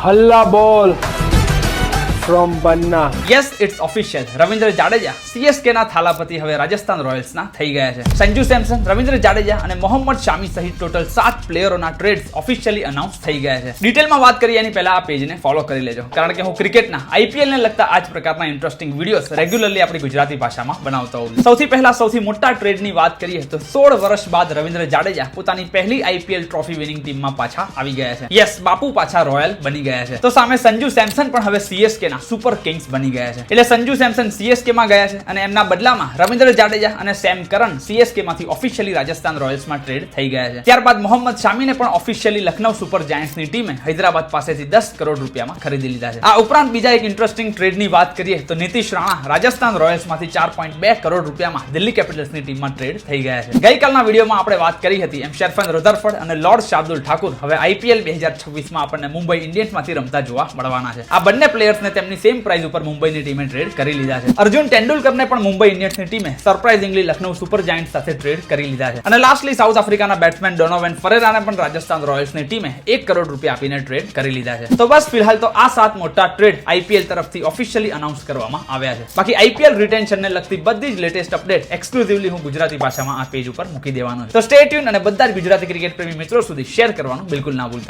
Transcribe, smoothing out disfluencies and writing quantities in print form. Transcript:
हल्ला बॉल फ्रॉम बन्ना. Yes it's official. Ravindra Jadeja CSK ના થાલાપતિ હવે રાજસ્થાન રોયલ્સ ના થઈ ગયા છે. સંજુ સેમસન, રવિન્દ્ર જાડેજા અને મોહમ્મદ શામી સહિત ટોટલ 7 પ્લેયરોના ટ્રેડ્સ ઓફિશિયલી અનાઉન્સ થઈ ગયા છે. ડિટેલમાં વાત કરીએ એની પહેલા આ પેજને ફોલો કરી લેજો, કારણ કે હું ક્રિકેટના આઈપીએલ ને લગતા આ જ પ્રકારના ઇન્ટરેસ્ટિંગ વિડીયોઝ રેગ્યુલરલી આપણી ગુજરાતી ભાષામાં બનાવતા હોઉં. સૌથી પહેલા સૌથી મોટા ટ્રેડની વાત કરીએ તો 16 વર્ષ બાદ રવિન્દ્ર જાડેજા પોતાની પહેલી આઈપીએલ ટ્રોફી વિનિંગ ટીમમાં પાછા આવી ગયા છે. યસ, બાપુ પાછા રોયલ બની ગયા છે. તો સામે સંજુ સેમસન પણ હવે સીએસકે ના સુપર કિંગ્સ બની ગયા છે. એટલે સંજુ સેમસન સીએસકે માં ગયા છે અને એમના બદલામાં રવિન્દ્ર જાડેજા અને સેમ કરન સીએસકે માંથી ઓફિશિયલી રાજસ્થાન રોયલ્સ માં ટ્રેડ થઈ ગયા છે. ત્યારબાદ મોહમ્મદ શામીને પણ ઓફિશિયલી લખનઉ સુપર જાયન્ટ્સની ટીમે હૈદરાબાદ પાસેથી 10 કરોડ રૂપિયામાં ખરીદી લીધા છે. આ ઉપરાંત બીજા એક ઇન્ટરેસ્ટિંગ ટ્રેડની વાત કરીએ તો નીતિશ રાણા રાજસ્થાન રોયલ્સ માંથી 4.2 કરોડ રૂપિયામાં દિલ્હી કેપિટલ્સની ટીમમાં ટ્રેડ થઈ ગયા છે. ગઈકાલના વિડીયોમાં આપણે વાત કરી હતી એમ શેરફન રધરફોર્ડ અને લોર્ડ શાર્દુલ ઠાકુર હવે આઈપીએલ 2026 માં આપણને મુંબઈ ઇન્ડિયન્સ માંથી રમતા જોવા મળવાના છે. આ બંને પ્લેયર્સને તેમની સેમ પ્રાઇસ ઉપર મુંબઈની ટીમે ટ્રેડ કરી લીધા છે. અર્જુન તેંડુલકરને પણ મુંબઈ ઇન્ડિયન્સની ટીમે સરપ્રાઇઝિંગલી લખનઉ સુપર જાયન્ટ્સ સાથે ટ્રેડ કરી લીધા છે. અને લાસ્ટલી સાઉથ આફ્રિકાના બેટ્સમેન ડોનોવેન ફરેરાને પણ રાજસ્થાન રોયલ્સની ટીમે 1 કરોડ રૂપિયા આપીને ટ્રેડ કરી લીધા છે. તો બસ ફિલહાલ તો આ 7 મોટા ટ્રેડ આઈપીએલ તરફથી ઓફિશિયલી અનાઉન્સ કરવામાં આવ્યા છે. બાકી આઈપીએલ રિટેન્શનને લગતી બધી જ લેટેસ્ટ અપડેટ એક્સક્લુઝિવલી હું ગુજરાતી ભાષામાં આ પેજ ઉપર મૂકી દેવાનો છે. તો સ્ટે ટ્યુન અને બધા જ ગુજરાતી ક્રિકેટ પ્રેમી મિત્રો સુધી શેર કરવાનું બિલકુલ ના ભૂલતા.